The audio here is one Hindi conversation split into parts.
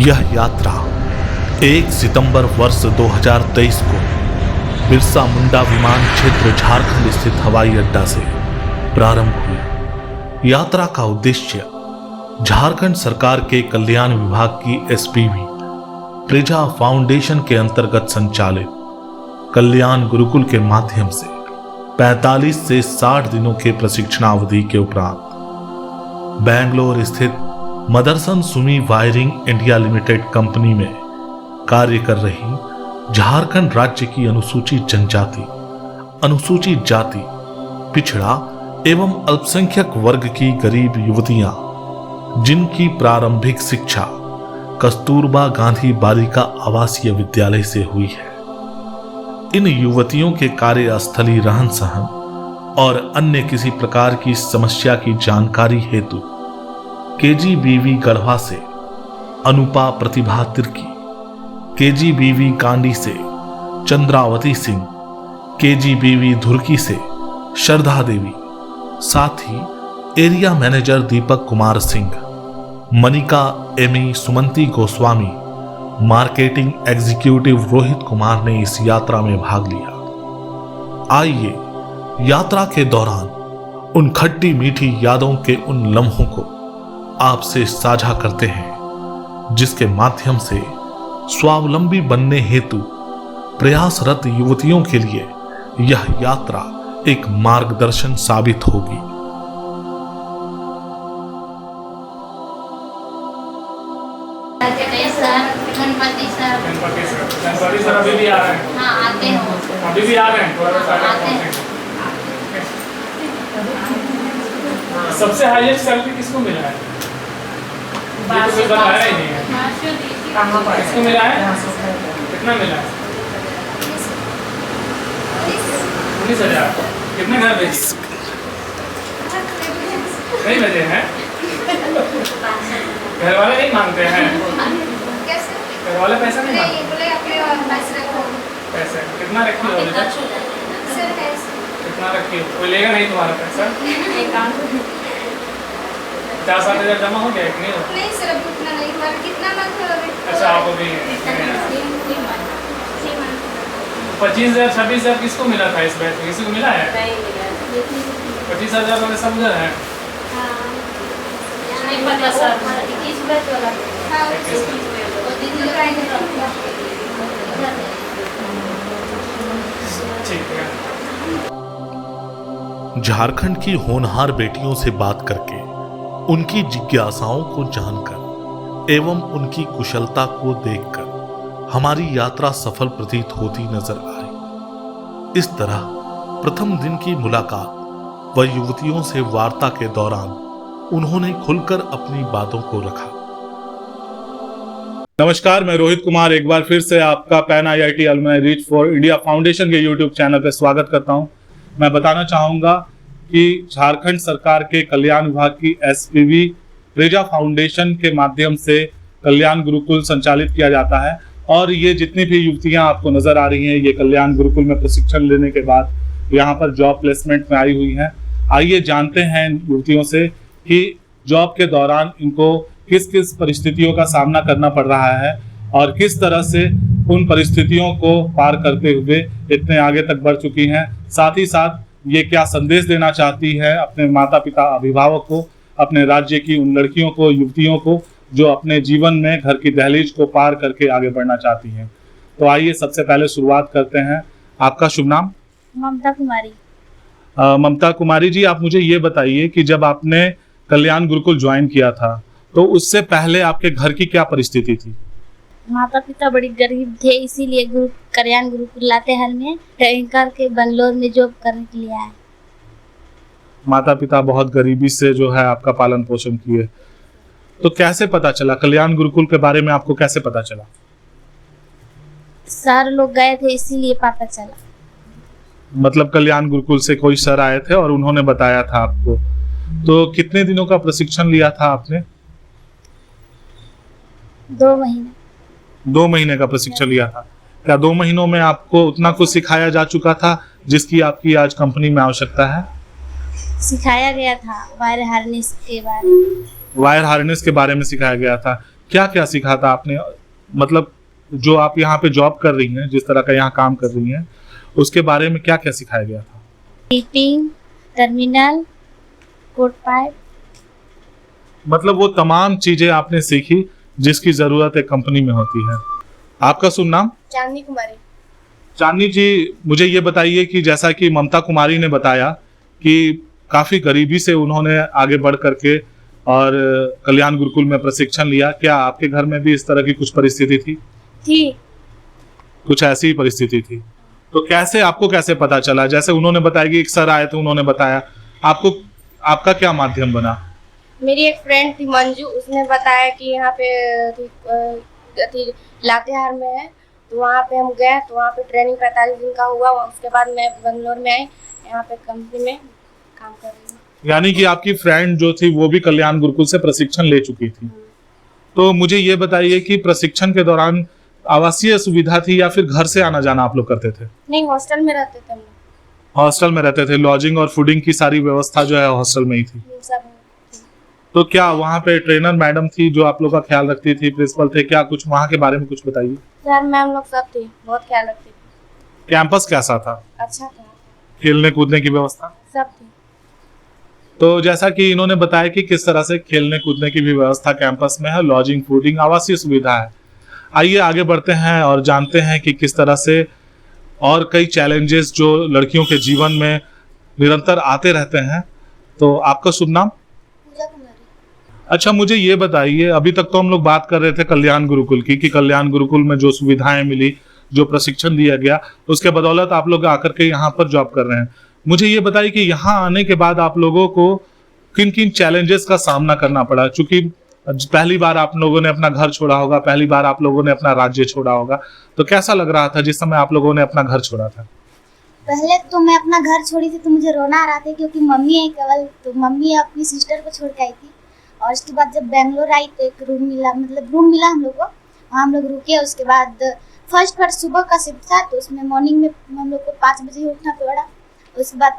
यह यात्रा 1 सितंबर वर्ष 2023 को बिरसा मुंडा विमान क्षेत्र झारखंड स्थित हवाई अड्डा से प्रारंभ हुई। यात्रा का उद्देश्य झारखंड सरकार के कल्याण विभाग की एसपीवी प्रेजा फाउंडेशन के अंतर्गत संचालित कल्याण गुरुकुल के माध्यम से 45 से 60 दिनों के प्रशिक्षणावधि के उपरांत बेंगलोर स्थित Motherson Sumi wiring India limited company में कार्य कर रही झारखंड राज्य की अनुसूचित जनजाति, अनुसूचित जाति, पिछड़ा एवं अल्पसंख्यक वर्ग की गरीब युवतियां, जिनकी प्रारंभिक शिक्षा कस्तूरबा गांधी बालिका आवासीय विद्यालय से हुई है। इन युवतियों के कार्यस्थली रहन सहन और अन्य किसी प्रकार की समस्या की जानकारी हेतु केजीबीवी गढ़वा से अनुपा प्रतिभा तिर्की, केजीबीवी कांडी से चंद्रावती सिंह, केजीबीवी धुरकी से श्रद्धा देवी, साथ ही area manager Deepak Kumar Singh, Manika Amy, Sumanti Goswami, marketing executive Rohit Kumar ने इस यात्रा में भाग लिया। आइए यात्रा के दौरान उन खट्टी मीठी यादों के उन लम्हों को आपसे साझा करते हैं, जिसके माध्यम से स्वावलंबी बनने हेतु प्रयासरत युवतियों के लिए यह यात्रा एक मार्गदर्शन साबित होगी। गणपति सर अभी भी आ रहे हैं? हाँ, आते हैं। अभी भी आ रहे हैं? आते हैं। सबसे हाईएस्ट सैलरी किसको मिला है? ये तो कोई बताया ही नहीं है। किसको मिला है? कितना मिला है? 19,000। कितने घर भेजे? नहीं भेजे हैं? घर वाले नहीं मांगते हैं? घर वाले पैसा नहीं मांगते? पैसे कितना रखी हो? कितना रखी हो? कोई लेगा नहीं तुम्हारा पैसा? 50,000 जमा हो गया कि नहीं? नहीं सर, अभी उतना नहीं। हमारा कितना मंथ हो गया? अच्छा, आप अभी 25,000 26,000 किसको मिला था इस बैच में? किसी को मिला है? 25,000 वाले सब उधर हैं? नहीं पता सर। 21 बैच वाला। हाँ, 21 ठीक है। झारखंड की होनहार बेटियों से बात करके उनकी जिज्ञासाओं को जानकर एवं उनकी कुशलता को देखकर हमारी यात्रा सफल प्रतीत होती नजर आई। इस तरह प्रथम दिन की मुलाकात व युवतियों से वार्ता के दौरान उन्होंने खुलकर अपनी बातों को रखा। नमस्कार, मैं रोहित कुमार एक बार फिर से आपका pan IIT alumni reach for India foundation के यूट्यूब चैनल पर स्वागत करता हूं। मैं बताना चाहूंगा कि झारखंड सरकार के कल्याण विभाग की एसपीवी प्रेजा फाउंडेशन के माध्यम से कल्याण गुरुकुल संचालित किया जाता है और ये जितनी भी युवतियां आपको नजर आ रही हैं, ये कल्याण गुरुकुल में प्रशिक्षण लेने के बाद यहाँ पर जॉब प्लेसमेंट में आई हुई हैं। आइए जानते हैं युवतियों से कि जॉब के दौरान इनको किस किस परिस्थितियों का सामना करना पड़ रहा है और किस तरह से उन परिस्थितियों को पार करते हुए इतने आगे तक बढ़ चुकी हैं। साथ ही साथ ये क्या संदेश देना चाहती है अपने माता पिता अभिभावक को, अपने राज्य की उन लड़कियों को, युवतियों को जो अपने जीवन में घर की दहलीज को पार करके आगे बढ़ना चाहती हैं। तो आइए सबसे पहले शुरुआत करते हैं। आपका शुभ नाम? ममता कुमारी। ममता कुमारी जी, आप मुझे ये बताइए कि जब आपने कल्याण गुरुकुल ज्वाइन किया था तो उससे पहले आपके घर की क्या परिस्थिति थी? माता पिता बड़ी गरीब थे, इसीलिए कल्याण गुरुकुल लातेहार में ट्रेनिंग करके बंगलोर में जॉब करने के लिए आए। माता पिता बहुत गरीबी से जो है आपका पालन पोषण किए, तो कैसे पता चला कल्याण गुरुकुल के बारे में? आपको कैसे पता चला? सर लोग गए थे, इसीलिए पता चला। मतलब कल्याण गुरुकुल से कोई सर आए थे और उन्होंने बताया था आपको। तो कितने दिनों का प्रशिक्षण लिया था आपने? 2 महीने। 2 महीने का प्रशिक्षण लिया था। क्या 2 महीनों में आपको उतना कुछ सिखाया जा चुका था जिसकी आपकी आज कंपनी में आवश्यकता है? सिखाया गया था वायर हार्नेस के बारे में। वायर हार्नेस के बारे में सिखाया गया था। क्या क्या सीखा था आपने? मतलब जो आप यहाँ पे जॉब कर रही हैं, जिस तरह का यहाँ काम कर रही हैं, उसके बारे में क्या क्या सिखाया गया था? Meeting, terminal, code pipe. मतलब वो तमाम चीजें आपने सीखी जिसकी जरूरत एक कंपनी में होती है। आपका शुभ नाम? चांदनी कुमारी। चांदनी जी, मुझे ये बताइए कि जैसा कि ममता कुमारी ने बताया कि काफी गरीबी से उन्होंने आगे बढ़ करके और कल्याण गुरुकुल में प्रशिक्षण लिया, क्या आपके घर में भी इस तरह की कुछ परिस्थिति थी? कुछ ऐसी ही परिस्थिति थी। तो कैसे, आपको कैसे पता चला? जैसे उन्होंने बताया कि एक सर आए थे, उन्होंने बताया, आपको आपका क्या माध्यम बना? मेरी एक फ्रेंड थी मंजू, उसने बताया कि यहाँ पे लातेहार में है, तो वहाँ पे हम गए, तो वहाँ पे ट्रेनिंग 45 दिन का हुआ। उसके बाद मैं बंगलोर में आई, यहाँ पे कंपनी में काम कर रही हूँ। यानी कि आपकी फ्रेंड जो थी वो भी कल्याण गुरुकुल से प्रशिक्षण ले चुकी थी। तो मुझे ये बताइए कि प्रशिक्षण के दौरान आवासीय सुविधा थी या फिर घर से आना जाना आप लोग करते थे? नहीं, हॉस्टल में रहते थे हम लोग। हॉस्टल में रहते थे, लॉजिंग और फूडिंग की सारी व्यवस्था जो है हॉस्टल में ही थी। सब तो क्या वहाँ पे ट्रेनर मैडम थी जो आप लोग का ख्याल रखती थी, प्रिंसिपल थे, क्या कुछ वहाँ के बारे में कुछ बताइए? सर मैम लोग सब थी, बहुत ख्याल रखती थी। कैंपस कैसा था? अच्छा था, खेलने कूदने की व्यवस्था सब थी। तो जैसा कि इन्होंने बताया कि किस तरह से खेलने कूदने की भी व्यवस्था कैंपस में है, लॉजिंग फूडिंग आवासीय सुविधा है। आइए आगे बढ़ते हैं और जानते हैं कि किस तरह से और कई चैलेंजेस जो लड़कियों के जीवन में निरंतर आते रहते हैं। तो आपका शुभ नाम? पूजा कुमारी। अच्छा, मुझे ये बताइए, अभी तक तो हम लोग बात कर रहे थे कल्याण गुरुकुल की कि कल्याण गुरुकुल में जो सुविधाएं मिली, जो प्रशिक्षण दिया गया, उसके बदौलत आप लोग आकर के यहाँ पर जॉब कर रहे हैं। मुझे ये बताइए कि यहाँ आने के बाद आप लोगों को किन किन चैलेंजेस का सामना करना पड़ा? चूंकि पहली बार आप लोगों ने अपना घर छोड़ा होगा, पहली बार आप लोगों ने अपना राज्य छोड़ा होगा, तो कैसा लग रहा था जिस समय आप लोगों ने अपना घर छोड़ा था? पहले तो मैं अपना घर छोड़ी थी तो मुझे रोना आ रहा था, क्योंकि मम्मी है केवल, तो मम्मी अपनी सिस्टर को छोड़ के आई थी। और उसके बाद जब बेंगलोर आई तो एक रूम मिला, मतलब रूम मिला हम लोग को, वहाँ हम लोग रुके। उसके बाद फर्स्ट सुबह का शिफ्ट था, तो उसमें मॉर्निंग में हम लोग को 5 बजे उठना पड़ा। उसके बाद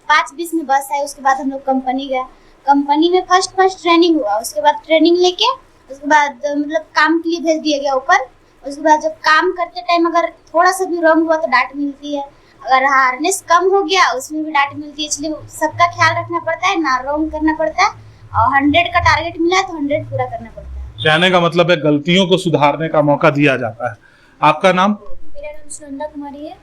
5:20 में बस आई। उसके बाद हम लोग कंपनी गए। कंपनी में फर्स्ट ट्रेनिंग हुआ। उसके बाद ट्रेनिंग लेके उसके बाद मतलब काम के लिए भेज दिया गया ऊपर। उसके बाद जब काम करते टाइम अगर थोड़ा सा भी रॉन्ग हुआ तो डांट मिलती है, अगर हार्नेस कम हो गया उसमें भी डांट मिलती है। इसलिए सबका ख्याल रखना पड़ता है, ना रॉन्ग करना पड़ता है, और 100 का टारगेट मिला है तो 100 पूरा करना पड़ता है। कहने का मतलब है गलतियों को सुधारने का मौका दिया जाता है। आपका नाम? मेरा नाम सुनंदा कुमारी है।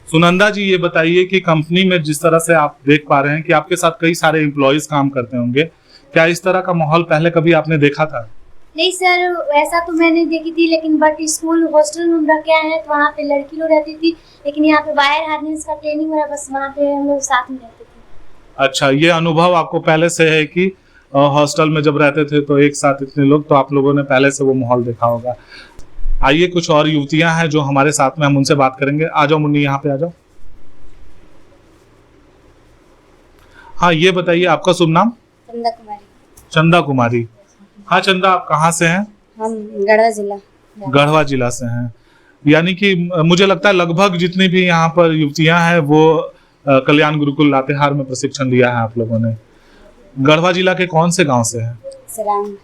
सुनंदा जी, ये बताइए कि कंपनी में जिस तरह से आप देख पा रहे हैं कि आपके साथ कई सारे एम्प्लॉयज काम करते होंगे, क्या इस तरह का माहौल पहले कभी आपने देखा था? नहीं सर, वैसा तो मैंने देखी थी, लेकिन बट स्कूल हॉस्टल में हम रह के आए हैं तो वहाँ पे लड़की लोग रहती थी, लेकिन यहाँ पे वायर हार्नेस का ट्रेनिंग हो रहा है, बस वहाँ पे हम लोग साथ में रहते थे। अच्छा, ये अनुभव आपको पहले से है कि हॉस्टल में जब रहते थे तो एक साथ इतने लोग, तो आप लोगों ने पहले से वो माहौल देखा होगा। आइए, कुछ और युवतियां हैं जो हमारे साथ में, हम उनसे बात करेंगे। आ जाओ मुन्नी, यहाँ पे आ जाओ। हाँ, ये बताइए आपका शुभ नाम? चंदा कुमारी। चंदा कुमारी। हाँ चंदा, आप कहाँ से हैं? हम गढ़वा जिला। गढ़वा जिला से हैं। यानी कि मुझे लगता है लगभग जितनी भी यहाँ पर युवतियां हैं वो कल्याण गुरुकुल लातेहार में प्रशिक्षण लिया है आप लोगों ने। गढ़वा जिला के कौन से गांव से हैं? सिरांग।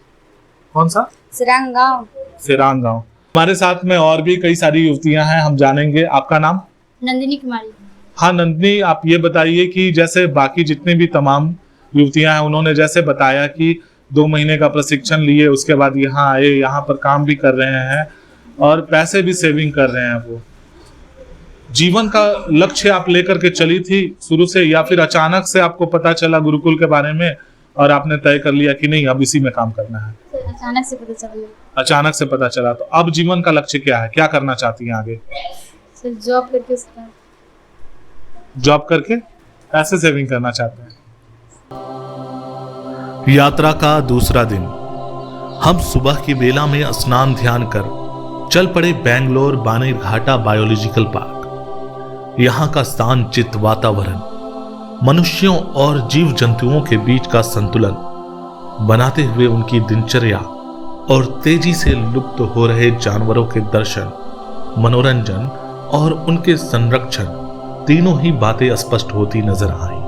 कौन सा? सिरांग गाँव। सिरांग गांव। हमारे साथ में और भी कई सारी युवतियां हैं, हम जानेंगे। आपका नाम? नंदिनी कुमारी। हाँ नंदिनी, आप ये बताइए कि जैसे बाकी जितने भी तमाम युवतियां हैं, उन्होंने जैसे बताया कि 2 महीने का प्रशिक्षण लिए, उसके बाद यहाँ आए, यहाँ पर काम भी कर रहे हैं और पैसे भी सेविंग कर रहे हैं। वो जीवन का लक्ष्य आप लेकर के चली थी शुरू से, या फिर अचानक से आपको पता चला गुरुकुल के बारे में और आपने तय कर लिया कि नहीं अब इसी में काम करना है? अचानक से पता चला। अचानक से पता चला। तो अब जीवन का लक्ष्य क्या है, क्या करना चाहती हैं आगे? सर जॉब करके जॉब करके पैसे सेविंग करना चाहते हैं। यात्रा का दूसरा दिन। हम सुबह की बेला में स्नान ध्यान कर चल पड़े बेंगलोर बानेरघाटा बायोलॉजिकल पार्क। यहाँ का शांतचित्त वातावरण मनुष्यों और जीव जंतुओं के बीच का संतुलन बनाते हुए उनकी दिनचर्या और तेजी से लुप्त हो रहे जानवरों के दर्शन, मनोरंजन और उनके संरक्षण, तीनों ही बातें स्पष्ट होती नजर आई।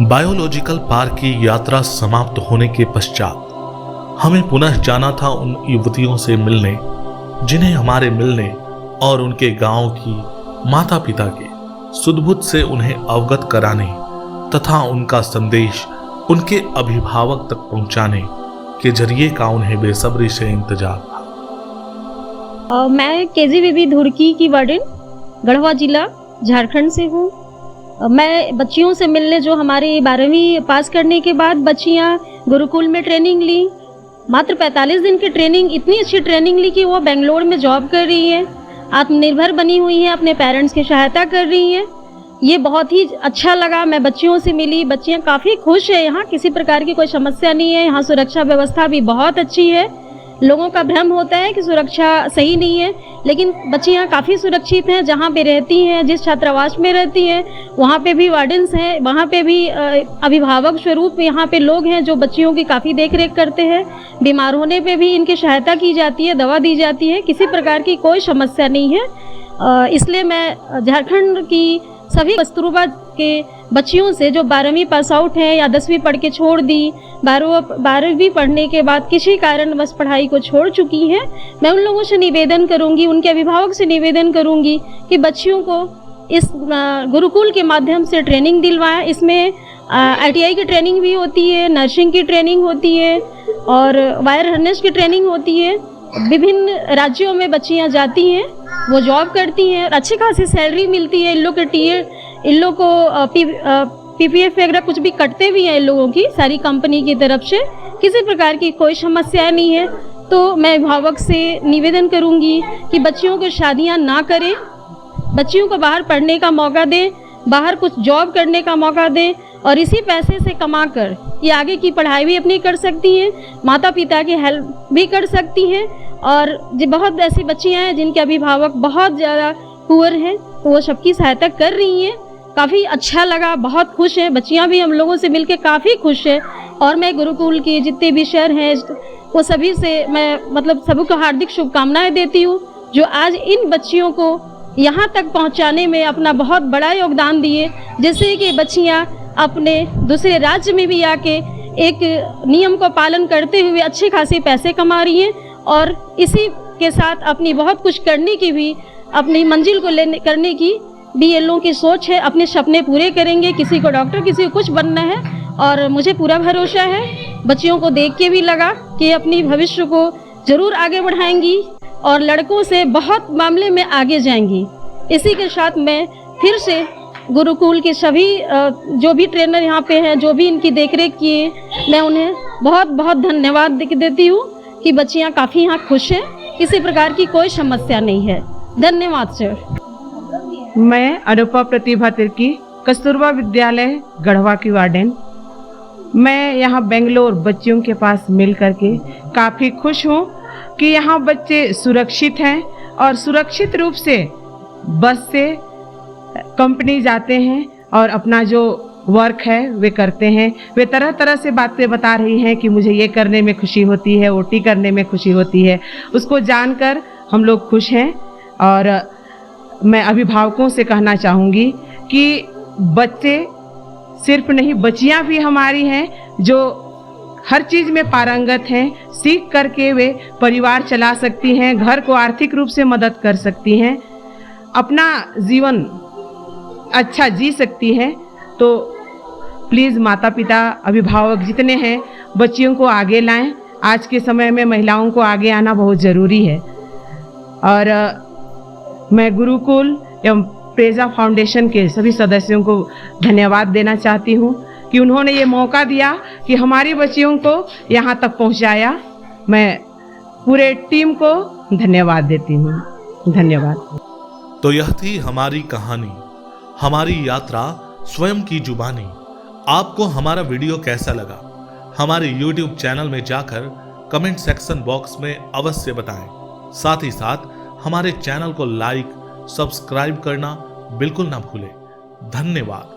बायोलॉजिकल पार्क की यात्रा समाप्त होने के पश्चात हमें पुनः जाना था उन युवतियों से मिलने जिन्हें हमारे मिलने और उनके गांव की माता पिता के सुदबुद से उन्हें अवगत कराने तथा उनका संदेश उनके अभिभावक तक पहुंचाने के जरिए का उन्हें बेसब्री से इंतजार था। मैं केजीबीबी धुड़की की वार्डन गढ़वा जिला झारखंड से हूँ। मैं बच्चियों से मिलने जो हमारी 12वीं पास करने के बाद बच्चियाँ गुरुकुल में ट्रेनिंग ली, मात्र 45 दिन की ट्रेनिंग, इतनी अच्छी ट्रेनिंग ली कि वो बेंगलोर में जॉब कर रही है, आत्मनिर्भर बनी हुई हैं, अपने पेरेंट्स की सहायता कर रही हैं। ये बहुत ही अच्छा लगा। मैं बच्चियों से मिली, बच्चियाँ काफ़ी खुश है। यहाँ किसी प्रकार की कोई समस्या नहीं है। यहाँ सुरक्षा व्यवस्था भी बहुत अच्छी है। लोगों का भ्रम होता है कि सुरक्षा सही नहीं है, लेकिन बच्चियाँ काफ़ी सुरक्षित हैं। जहाँ पे रहती हैं, जिस छात्रावास में रहती हैं, वहाँ पे भी वार्डन्स हैं, वहाँ पे भी अभिभावक स्वरूप यहाँ पे लोग हैं जो बच्चियों की काफ़ी देखरेख करते हैं। बीमार होने पे भी इनकी सहायता की जाती है, दवा दी जाती है, किसी प्रकार की कोई समस्या नहीं है। इसलिए मैं झारखंड की सभी कस्तूरबा के बच्चियों से जो 12वीं पास आउट हैं या 10वीं पढ़ के छोड़ दी, 12वीं पढ़ने के बाद किसी कारणवश पढ़ाई को छोड़ चुकी हैं, मैं उन लोगों से निवेदन करूंगी, उनके अभिभावक से निवेदन करूंगी कि बच्चियों को इस गुरुकुल के माध्यम से ट्रेनिंग दिलवाएं। इसमें ITI की ट्रेनिंग भी होती है, नर्सिंग की ट्रेनिंग होती है और वायर हार्नेस की ट्रेनिंग होती है। विभिन्न राज्यों में बच्चियाँ जाती हैं, वो जॉब करती हैं, अच्छी खासी सैलरी मिलती है। इन लोग के इन लोग को PPF वगैरह कुछ भी कटते भी हैं इन लोगों की सारी कंपनी की तरफ से। किसी प्रकार की कोई समस्या नहीं है। तो मैं अभिभावक से निवेदन करूंगी कि बच्चियों को शादियां ना करें, बच्चियों को बाहर पढ़ने का मौका दें, बाहर कुछ जॉब करने का मौका दें और इसी पैसे से कमाकर ये आगे की पढ़ाई भी अपनी कर सकती हैं, माता पिता की हेल्प भी कर सकती हैं। और जो बहुत ऐसी बच्चियां हैं जिनके अभिभावक बहुत ज़्यादा पुअर हैं, तो वो सबकी सहायता कर रही हैं। काफ़ी अच्छा लगा, बहुत खुश हैं बच्चियां भी, हम लोगों से मिलके काफ़ी खुश हैं। और मैं गुरुकुल के जितने भी सर हैं वो सभी से मैं सबको हार्दिक शुभकामनाएं देती हूँ जो आज इन बच्चियों को यहाँ तक पहुँचाने में अपना बहुत बड़ा योगदान दिए, जिससे कि बच्चियाँ अपने दूसरे राज्य में भी आके एक नियम को पालन करते हुए अच्छे खासे पैसे कमा रही हैं और इसी के साथ अपनी बहुत कुछ करने की भी, अपनी मंजिल को करने की भी ये लोगों की सोच है। अपने सपने पूरे करेंगे, किसी को डॉक्टर, किसी को कुछ बनना है और मुझे पूरा भरोसा है। बच्चियों को देख के भी लगा कि अपनी भविष्य को ज़रूर आगे बढ़ाएंगी और लड़कों से बहुत मामले में आगे जाएंगी। इसी के साथ मैं फिर से गुरुकुल के सभी जो भी ट्रेनर यहाँ पे हैं, जो भी इनकी देखरेख किए, मैं उन्हें बहुत बहुत धन्यवाद देती हूँ कि बच्चियाँ काफ़ी यहाँ खुश हैं, किसी प्रकार की कोई समस्या नहीं है। धन्यवाद सर। मैं अनुपा प्रतिभा तिर्की, कस्तूरबा विद्यालय गढ़वा की वार्डन। मैं यहाँ बेंगलोर बच्चियों के पास मिल करके काफ़ी खुश हूँ कि यहाँ बच्चे सुरक्षित हैं और सुरक्षित रूप से बस से कंपनी जाते हैं और अपना जो वर्क है वे करते हैं। वे तरह तरह से बातें बता रही हैं कि मुझे ये करने में खुशी होती है, OT करने में खुशी होती है। उसको जानकर हम लोग खुश हैं। और मैं अभिभावकों से कहना चाहूँगी कि बच्चे सिर्फ नहीं, बच्चियाँ भी हमारी हैं जो हर चीज़ में पारंगत हैं। सीख करके वे परिवार चला सकती हैं, घर को आर्थिक रूप से मदद कर सकती हैं, अपना जीवन अच्छा जी सकती हैं। तो प्लीज़ माता पिता, अभिभावक जितने हैं, बच्चियों को आगे लाएं। आज के समय में महिलाओं को आगे आना बहुत ज़रूरी है। और मैं गुरुकुल एवं प्रेजा फाउंडेशन के सभी सदस्यों को धन्यवाद देना चाहती हूँ कि उन्होंने ये मौका दिया कि हमारी बच्चियों को यहाँ तक पहुँचाया। मैं पूरे टीम को धन्यवाद देती हूँ। धन्यवाद। तो यह थी हमारी कहानी, हमारी यात्रा, स्वयं की जुबानी। आपको हमारा वीडियो कैसा लगा? हमारे YouTube चैनल में जाकर कमेंट सेक्शन बॉक्स में अवश्य बताएं। साथ ही साथ हमारे चैनल को लाइक, सब्सक्राइब करना बिल्कुल ना भूलें। धन्यवाद।